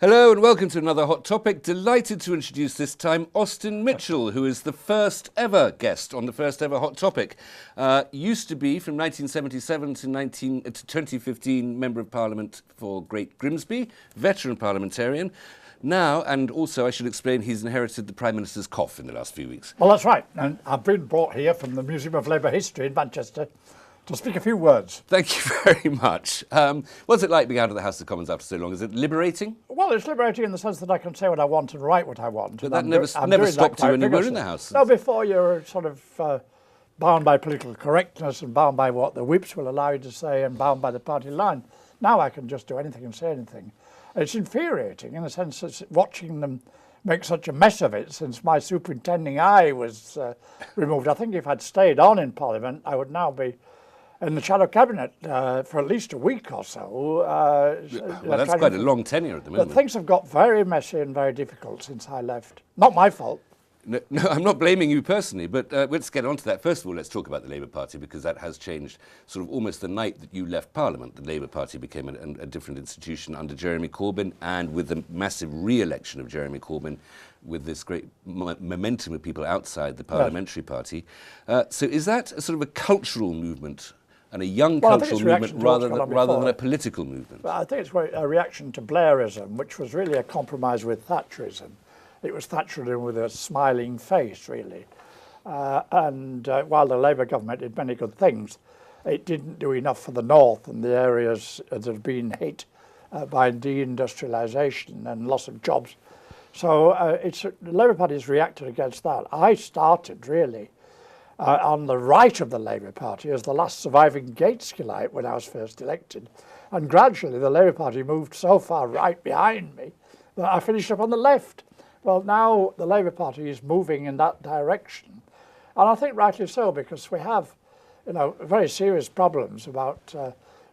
Hello and welcome to another Hot Topic. Delighted to introduce this time Austin Mitchell, who is the first ever guest on the first ever Hot Topic. Used to be from 1977 to 2015 Member of Parliament for Great Grimsby, veteran parliamentarian. Now, and also I should explain, he's inherited the Prime Minister's cough in the last few weeks. Well, that's right. And I've been brought here from the Museum of Labour History in Manchester to speak a few words. Thank you very much. What's it like being out of the House of Commons after so long? Is it liberating? Well, it's liberating in the sense that I can say what I want and write what I want. But that never stopped you when you were in the House. No, before you're sort of bound by political correctness and bound by what the whips will allow you to say and bound by the party line. Now I can just do anything and say anything. It's infuriating in the sense that watching them make such a mess of it since my superintending eye was removed. I think if I'd stayed on in Parliament, I would now be in the shadow cabinet for at least a week or so. Well, that's quite a long tenure at the moment. But things have got very messy and very difficult since I left. Not my fault. No, I'm not blaming you personally, but let's get on to that. First of all, let's talk about the Labour Party, because that has changed sort of almost the night that you left Parliament. The Labour Party became a different institution under Jeremy Corbyn, and with the massive re-election of Jeremy Corbyn, with this great momentum of people outside the parliamentary party. So is that a sort of a cultural movement and a young cultural movement rather than a political movement? Well, I think it's a reaction to Blairism, which was really a compromise with Thatcherism. It was Thatcherism with a smiling face, really. And while the Labour government did many good things, it didn't do enough for the north and the areas that have been hit by deindustrialisation and loss of jobs. So the Labour Party has reacted against that. I started, really, on the right of the Labour Party as the last surviving Gateskielite when I was first elected. And gradually the Labour Party moved so far right behind me that I finished up on the left. Well, now the Labour Party is moving in that direction. And I think rightly so, because we have, very serious problems about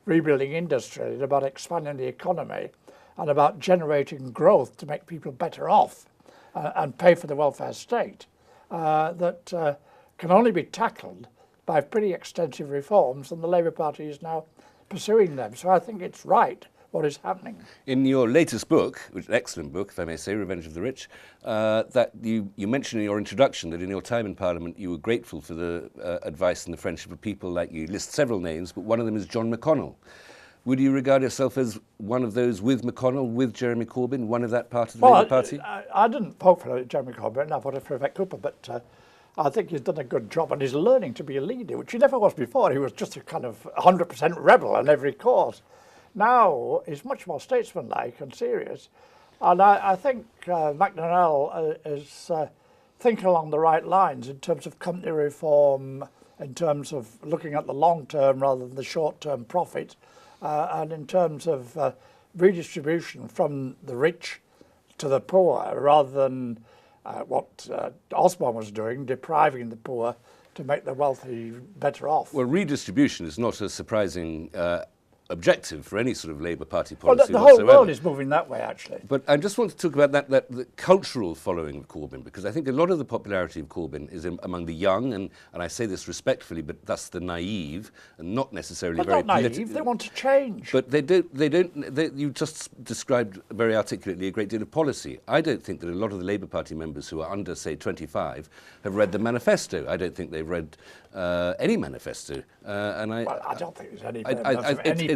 rebuilding industry and about expanding the economy and about generating growth to make people better off and pay for the welfare state that can only be tackled by pretty extensive reforms, and the Labour Party is now pursuing them. So I think it's right what is happening. In your latest book, which is an excellent book, if I may say, Revenge of the Rich, that you mentioned in your introduction that in your time in Parliament you were grateful for the advice and the friendship of people like you. List several names, but one of them is John McConnell. Would you regard yourself as one of those with McConnell, with Jeremy Corbyn, one of that part of the Labour Party? I didn't vote for Jeremy Corbyn, I voted for Yvette Cooper, but I think he's done a good job and he's learning to be a leader, which he never was before. He was just a kind of 100% rebel on every cause. Now he's much more statesmanlike and serious. And I think McDonnell is thinking along the right lines in terms of company reform, in terms of looking at the long term rather than the short term profit, and in terms of redistribution from the rich to the poor rather than what Osborne was doing, depriving the poor to make the wealthy better off. Well, redistribution is not a surprising objective for any sort of Labour Party policy. Well, the whole world is moving that way, actually. But I just want to talk about the cultural following of Corbyn, because I think a lot of the popularity of Corbyn is among the young, and I say this respectfully, but thus the naive, and not necessarily very political. They want to change. But you just described very articulately a great deal of policy. I don't think that a lot of the Labour Party members who are under, say, 25 have read the manifesto. I don't think they've read any manifesto. I don't think there's any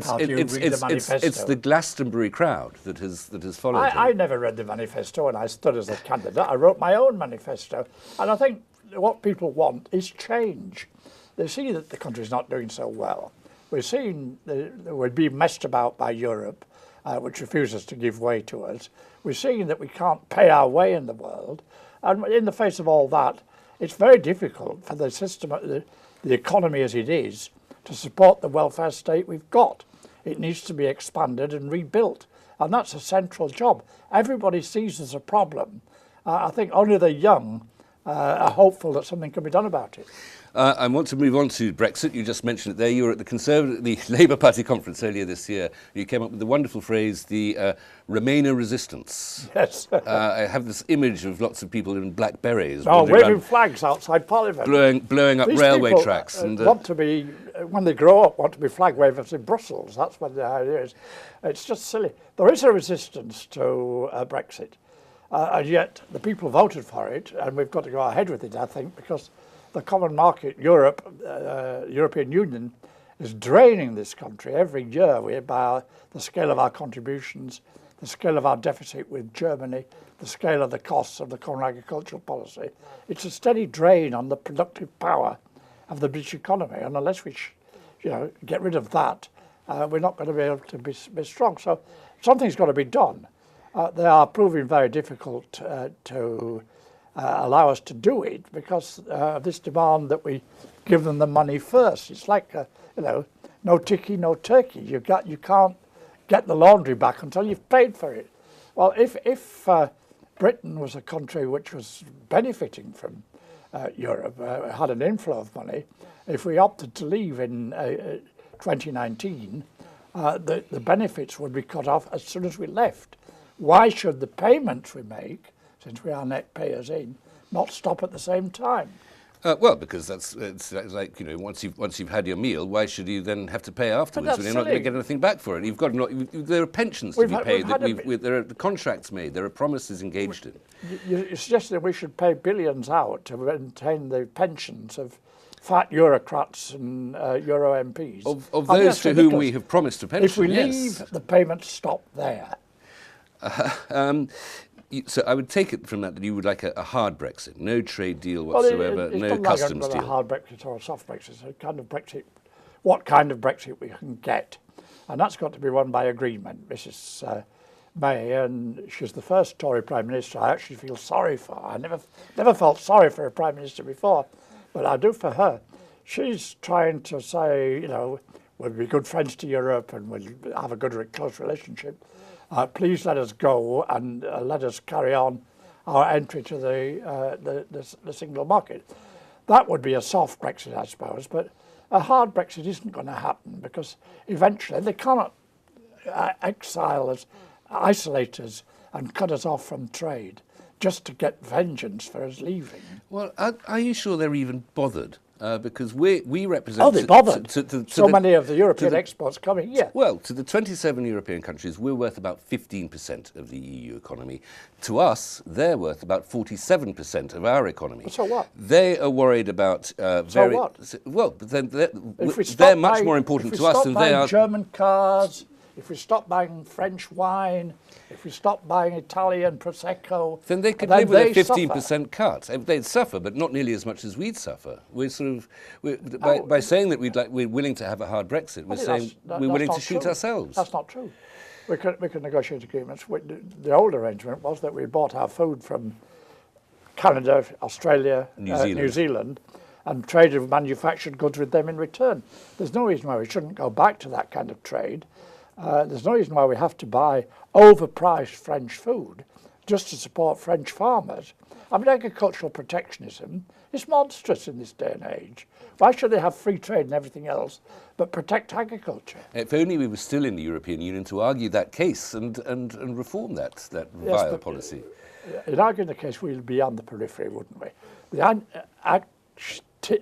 party who read the manifesto. It's the Glastonbury crowd that has followed. I never read the manifesto when I stood as a candidate. I wrote my own manifesto, and I think what people want is change. They see that the country's not doing so well. We're seeing that we're being messed about by Europe, which refuses to give way to us. We're seeing that we can't pay our way in the world, and in the face of all that, it's very difficult for the system, the economy as it is, to support the welfare state we've got. It needs to be expanded and rebuilt, and that's a central job. Everybody sees there's a problem. I think only the young are hopeful that something can be done about it. I want to move on to Brexit. You just mentioned it there. You were at the Labour Party conference earlier this year. You came up with the wonderful phrase, the Remainer resistance. Yes. I have this image of lots of people in black berets. Waving flags outside Parliament. Blowing up These railway people, tracks. And want to be, when they grow up, want to be flag wavers in Brussels. That's what the idea is. It's just silly. There is a resistance to Brexit. And yet the people voted for it, and we've got to go ahead with it, I think, because the common market, European Union, is draining this country every year by the scale of our contributions, the scale of our deficit with Germany, the scale of the costs of the common agricultural policy. It's a steady drain on the productive power of the British economy, and unless we get rid of that, we're not going to be able to be strong. So something's got to be done. They are proving very difficult to allow us to do it because of this demand that we give them the money first. It's like, no ticky, no turkey. You can't get the laundry back until you've paid for it. Well, if Britain was a country which was benefiting from Europe, had an inflow of money, if we opted to leave in 2019, the benefits would be cut off as soon as we left. Why should the payments we make, since we are net payers in, not stop at the same time? Well, because it's like, once you've had your meal, why should you then have to pay afterwards when you're not going to get anything back for it? There are pensions to be paid. There are contracts made. There are promises engaged in. You suggest that we should pay billions out to maintain the pensions of fat Eurocrats and Euro MPs. Of those to whom we have promised a pension, if we leave, the payments stop there. So I would take it from that you would like a hard Brexit, no trade deal whatsoever, no customs deal. A hard Brexit or a soft Brexit. It's a kind of Brexit, what kind of Brexit we can get, and that's got to be won by agreement. Mrs. May, and she's the first Tory Prime Minister I actually feel sorry for. I never felt sorry for a Prime Minister before, but I do for her. She's trying to say, we'll be good friends to Europe and we'll have a good, close relationship. Please let us go and let us carry on our entry to the single market. That would be a soft Brexit, I suppose, but a hard Brexit isn't going to happen because eventually they cannot exile us, isolate us and cut us off from trade just to get vengeance for us leaving. Well, are you sure they're even bothered? Because we represent... Oh, they're bothered. So many of the European exports coming, yeah. Well, to the 27 European countries, we're worth about 15% of the EU economy. To us, they're worth about 47% of our economy. So what? They are worried about... So what? Well, but then they're much more important to us than they are... If we stop buying German cars, if we stop buying French wine, if we stop buying Italian Prosecco... Then they could live with a 15% cut. They'd suffer, but not nearly as much as we'd suffer. We're by saying that we're willing to have a hard Brexit, we're saying we're willing to shoot ourselves. That's not true. We could negotiate agreements. The old arrangement was that we bought our food from Canada, Australia, New Zealand, and traded manufactured goods with them in return. There's no reason why we shouldn't go back to that kind of trade. There's no reason why we have to buy overpriced French food just to support French farmers. I mean, agricultural protectionism is monstrous in this day and age. Why should they have free trade and everything else but protect agriculture? If only we were still in the European Union to argue that case and reform that vile policy. In arguing the case, we'd be on the periphery, wouldn't we? The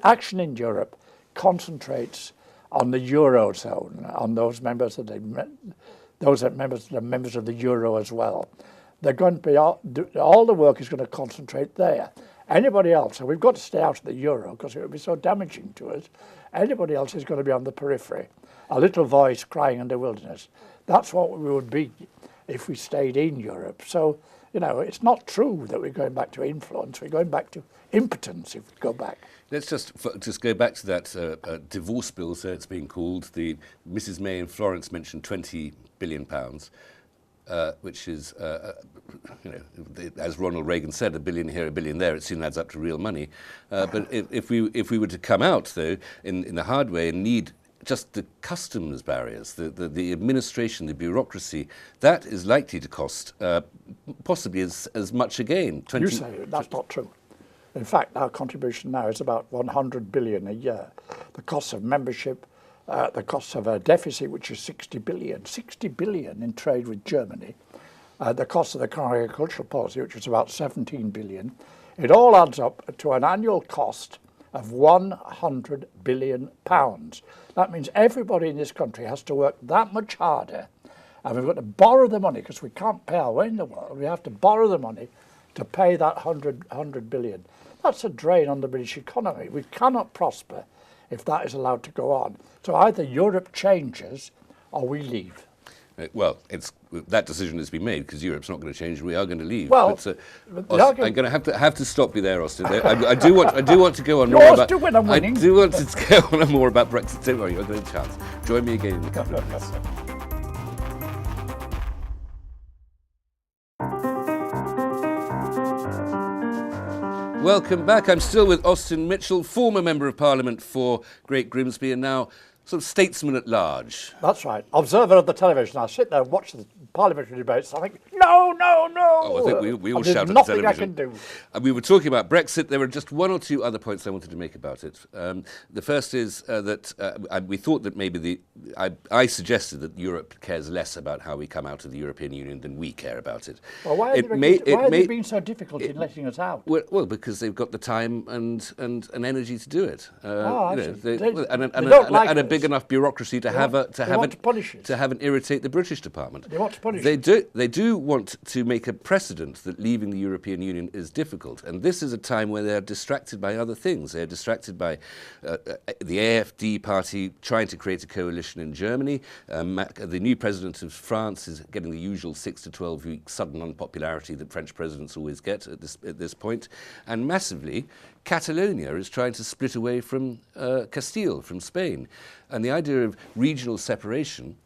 action in Europe concentrates on the Eurozone, on those members that are members of the Euro as well. They're going to be all the work is going to concentrate there. Anybody else, and we've got to stay out of the Euro because it would be so damaging to us. Anybody else is going to be on the periphery, a little voice crying in the wilderness. That's what we would be if we stayed in Europe. So, it's not true that we're going back to influence. We're going back to impotence if we go back. Let's just go back to that divorce bill, so it's being called. Mrs. May in Florence mentioned £20 billion, which is, as Ronald Reagan said, a billion here, a billion there. It soon adds up to real money. But if we were to come out, though, in the hard way and need just the customs barriers, the administration, the bureaucracy, that is likely to cost possibly as much again. You say that's not true. In fact, our contribution now is about 100 billion a year. The cost of membership, the cost of a deficit, which is 60 billion in trade with Germany, the cost of the common agricultural policy, which is about 17 billion. It all adds up to an annual cost of 100 billion pounds. That means everybody in this country has to work that much harder, and we've got to borrow the money because we can't pay our way in the world. We have to borrow the money to pay that 100 billion. That's a drain on the British economy. We cannot prosper if that is allowed to go on. So either Europe changes or we leave. Well, that decision has been made because Europe's not going to change and we are going to leave. Well, Austin, I'm going to have to stop you there, Austin. I do want to go on more about. When I'm winning. I do want to go on more about Brexit. Don't worry, you're going to have a chance. Join me again in a couple of minutes. Welcome back. I'm still with Austin Mitchell, former Member of Parliament for Great Grimsby and now sort of statesman at large. That's right. Observer of the television. I sit there and watch the parliamentary debates. I think, no, no, no. Oh, I think we all shout at the nothing television. I can do. We were talking about Brexit. There were just one or two other points I wanted to make about it. The first is that we thought that maybe I suggested that Europe cares less about how we come out of the European Union than we care about it. Well, why have they been so difficult in letting us out? Well, because they've got the time and energy to do it. And a big enough bureaucracy to have and irritate the British Department. They want to punish They do want to make a precedent that leaving the European Union is difficult, and this is a time where they're distracted by other things. They're distracted by the AfD party trying to create a coalition in Germany. The new president of France is getting the usual 6 to 12 week sudden unpopularity that French presidents always get at this point, and massively Catalonia is trying to split away from Castile, from Spain. And the idea of regional separation,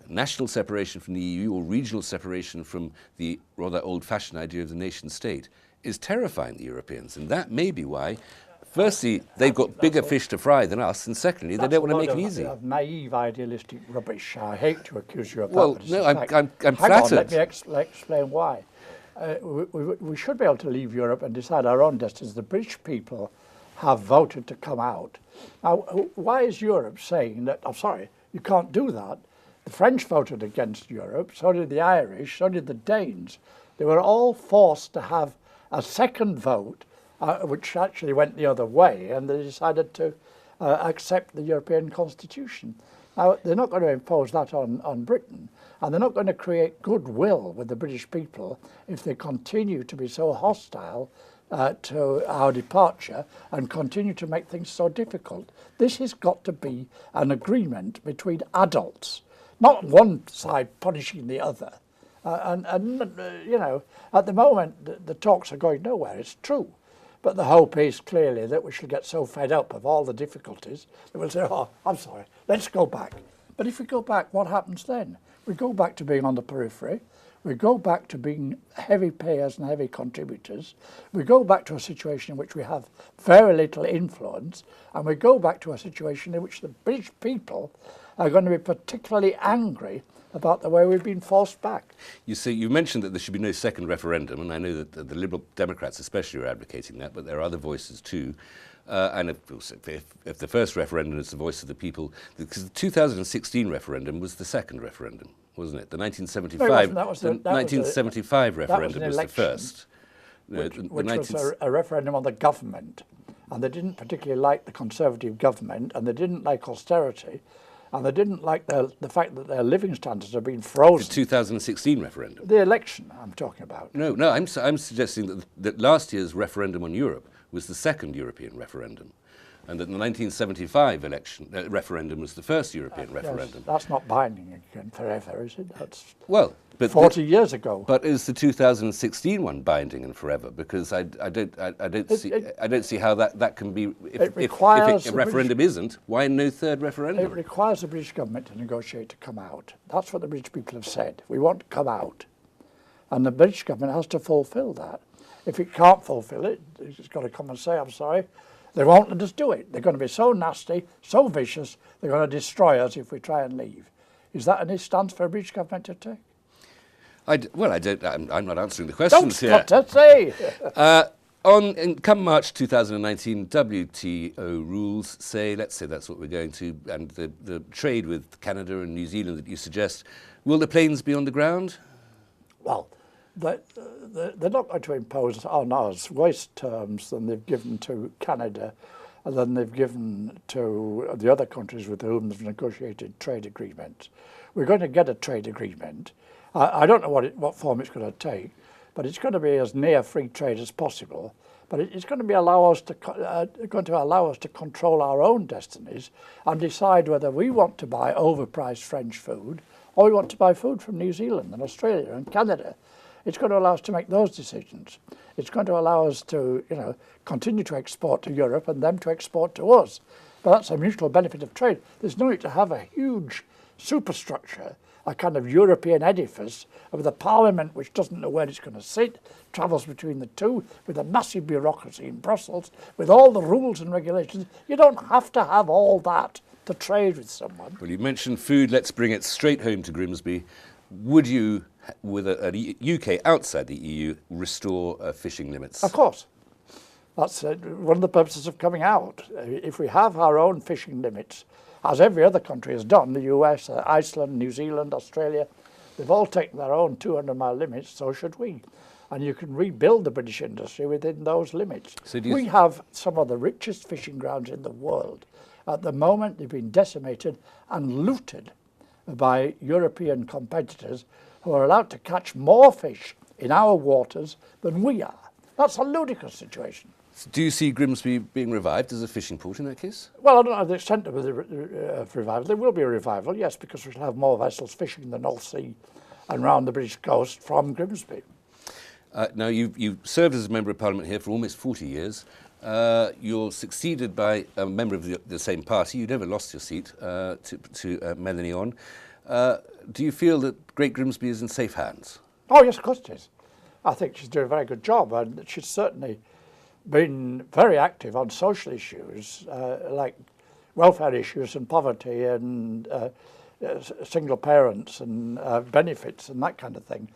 national separation from the EU or regional separation from the rather old-fashioned idea of the nation-state is terrifying the Europeans. And that may be why, firstly, they've got bigger fish to fry than us, and secondly, they don't want to make it easy. That's naive, idealistic rubbish. I hate to accuse you of that. Well, no, I'm hang flattered. On, let me explain why. We should be able to leave Europe and decide our own destinies. The British people have voted to come out. Now, why is Europe saying that, I'm sorry, you can't do that? The French voted against Europe, so did the Irish, so did the Danes. They were all forced to have a second vote, which actually went the other way, and they decided to accept the European Constitution. Now, they're not going to impose that on Britain, and they're not going to create goodwill with the British people if they continue to be so hostile to our departure and continue to make things so difficult. This has got to be an agreement between adults, not one side punishing the other. You know, at the moment, the talks are going nowhere. It's true. But the hope is clearly that we shall get so fed up of all the difficulties that we'll say, oh, I'm sorry, let's go back. But if we go back, what happens then? We go back to being on the periphery. We go back to being heavy payers and heavy contributors. We go back to a situation in which we have very little influence. And we go back to a situation in which the British people are going to be particularly angry about the way we've been forced back. You see, you mentioned that there should be no second referendum, and I know that the Liberal Democrats especially are advocating that, but there are other voices too. And if the first referendum is the voice of the people, because the 2016 referendum was the second referendum, wasn't it? The 1975 referendum was the first. Which was a referendum on the government. And they didn't particularly like the Conservative government, and they didn't like austerity, and they didn't like the fact that their living standards have been frozen. The 2016 referendum? The election I'm talking about. No, I'm suggesting that last year's referendum on Europe was the second European referendum, and that the 1975 referendum was the first European referendum. Yes, that's not binding again forever, is it? That's but 40 years ago. But is the 2016 one binding and forever? Because I don't see how that can be. If a referendum isn't, why no third referendum? It requires the British government to negotiate to come out. That's what the British people have said. We want to come out, and the British government has to fulfil that. If it can't fulfil it, it's got to come and say, I'm sorry. They won't let us do it. They're going to be so nasty, so vicious, they're going to destroy us if we try and leave. Is that any stance for a British government to take? I'm not answering the questions here. Don't say. Come March 2019, WTO rules say, let's say that's what we're going to, and the trade with Canada and New Zealand that you suggest, will the planes be on the ground? Well, they're not going to impose on us worse terms than they've given to Canada and than they've given to the other countries with whom they've negotiated trade agreements. We're going to get a trade agreement. I don't know what form it's going to take, but it's going to be as near free trade as possible. But it's going to allow us to control our own destinies and decide whether we want to buy overpriced French food or we want to buy food from New Zealand and Australia and Canada. It's going to allow us to make those decisions. It's going to allow us to, continue to export to Europe and them to export to us. But that's a mutual benefit of trade. There's no need to have a huge superstructure, a kind of European edifice with a parliament which doesn't know where it's going to sit, travels between the two, with a massive bureaucracy in Brussels, with all the rules and regulations. You don't have to have all that to trade with someone. Well, you mentioned food. Let's bring it straight home to Grimsby. Would you, with a UK outside the EU, restore fishing limits? Of course. That's one of the purposes of coming out. If we have our own fishing limits, as every other country has done, the US, Iceland, New Zealand, Australia, they've all taken their own 200-mile limits, so should we. And you can rebuild the British industry within those limits. So we have some of the richest fishing grounds in the world. At the moment, they've been decimated and looted by European competitors who are allowed to catch more fish in our waters than we are. That's a ludicrous situation. Do you see Grimsby being revived as a fishing port in that case? Well, I don't know the extent of the revival. There will be a revival, yes, because we'll have more vessels fishing in the North Sea and round the British coast from Grimsby. Now, you've served as a Member of Parliament here for almost 40 years. You're succeeded by a member of the same party. You never lost your seat to Melanie On. Do you feel that Great Grimsby is in safe hands? Oh, yes, of course it is. I think she's doing a very good job, and she's certainly been very active on social issues like welfare issues and poverty and single parents and benefits and that kind of thing.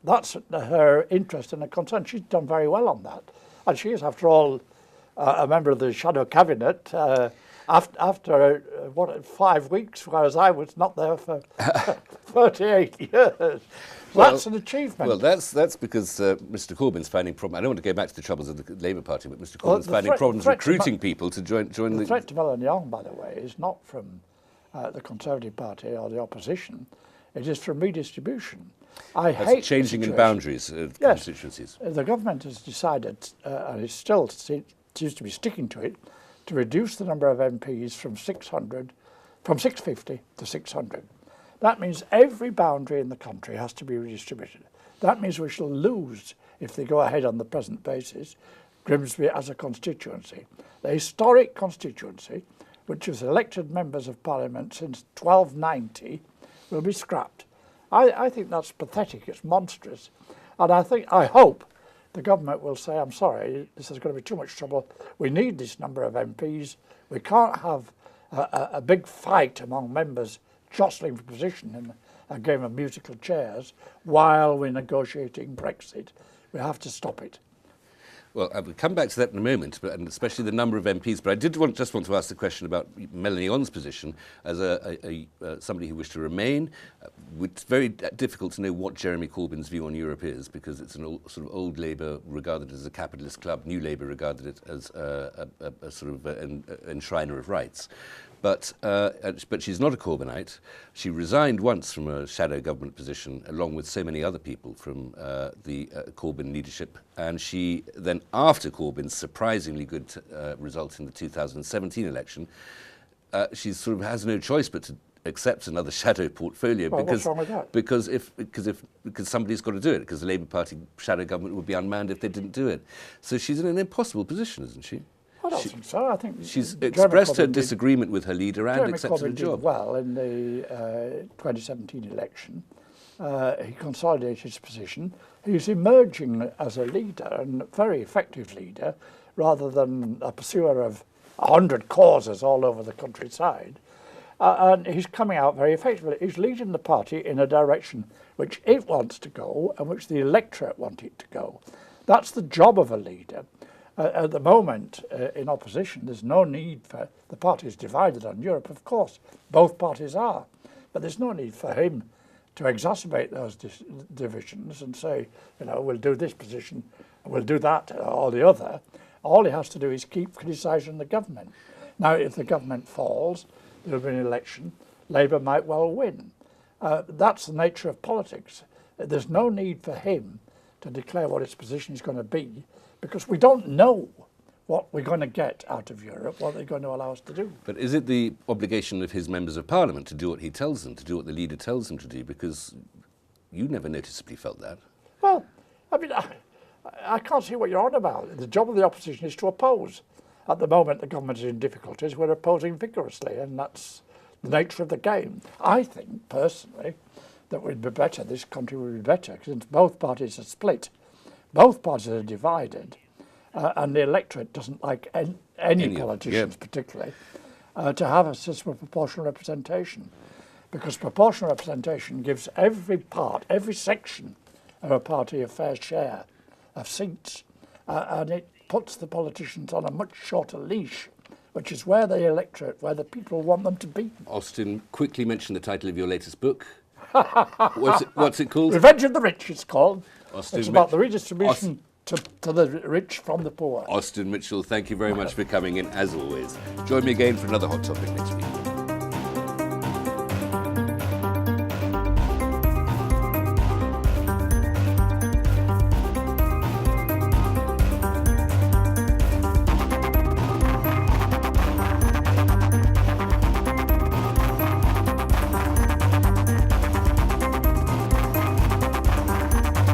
That's her interest and her concern. She's done very well on that. And she is, after all, a member of the shadow cabinet after 5 weeks, whereas I was not there for 38 years. Well, that's an achievement. Well, that's because Mr. Corbyn's finding problems. I don't want to go back to the troubles of the Labour Party, but Mr. Corbyn's finding problems recruiting people to join the threat to Melanie Young, by the way, is not from the Conservative Party or the opposition. It is from redistribution. I hate changing in boundaries of constituencies. The government has decided, and it still seems to be sticking to it, to reduce the number of MPs from 650 to 600. That means every boundary in the country has to be redistributed. That means we shall lose, if they go ahead on the present basis, Grimsby as a constituency. The historic constituency, which has elected members of Parliament since 1290, will be scrapped. I think that's pathetic, it's monstrous. And I hope the government will say, I'm sorry, this is going to be too much trouble. We need this number of MPs. We can't have a big fight among members jostling for position in a game of musical chairs while we're negotiating Brexit. We have to stop it. Well, I will come back to that in a moment, and especially the number of MPs. But I did just want to ask the question about Melanie On's position as somebody who wished to remain. It's very difficult to know what Jeremy Corbyn's view on Europe is, because it's an old Labour regarded as a capitalist club, New Labour regarded it as a sort of an enshriner of rights. But she's not a Corbynite. She resigned once from a shadow government position, along with so many other people from the Corbyn leadership. And she then, after Corbyn's surprisingly good result in the 2017 election, she sort of has no choice but to accept another shadow portfolio. Well, what's wrong with that? Because somebody's got to do it, because the Labour Party shadow government would be unmanned if they didn't do it. So she's in an impossible position, isn't she? I don't think so. I think she's expressed her disagreement with her leader and accepted a job. Did well in the 2017 election. He consolidated his position. He's emerging as a leader, and a very effective leader, rather than a pursuer of 100 causes all over the countryside. And he's coming out very effectively. He's leading the party in a direction which it wants to go and which the electorate want it to go. That's the job of a leader. At the moment, in opposition, there's no need for the parties divided on Europe. Of course, both parties are, but there's no need for him to exacerbate those divisions and say, we'll do this position, we'll do that or the other. All he has to do is keep criticising the government. Now, if the government falls, there'll be an election. Labour might well win. That's the nature of politics. There's no need for him to declare what his position is going to be, because we don't know what we're going to get out of Europe, what they're going to allow us to do. But is it the obligation of his members of parliament to do what he tells them, to do what the leader tells them to do? Because you never noticeably felt that. Well, I mean, I can't see what you're on about. The job of the opposition is to oppose. At the moment, the government is in difficulties. We're opposing vigorously, and that's the nature of the game. I think, personally, that we'd be better, this country would be better, because both parties are split. Both parties are divided, and the electorate doesn't like any politicians particularly, to have a system of proportional representation. Because proportional representation gives every part, every section of a party a fair share of seats, and it puts the politicians on a much shorter leash, which is where the electorate, where the people want them to be. Austin, quickly mention the title of your latest book. What's it called? Revenge of the Rich, it's called. Austin it's about the redistribution to the rich from the poor. Austin Mitchell, thank you very much for coming in, as always. Join me again for another Hot Topic next week.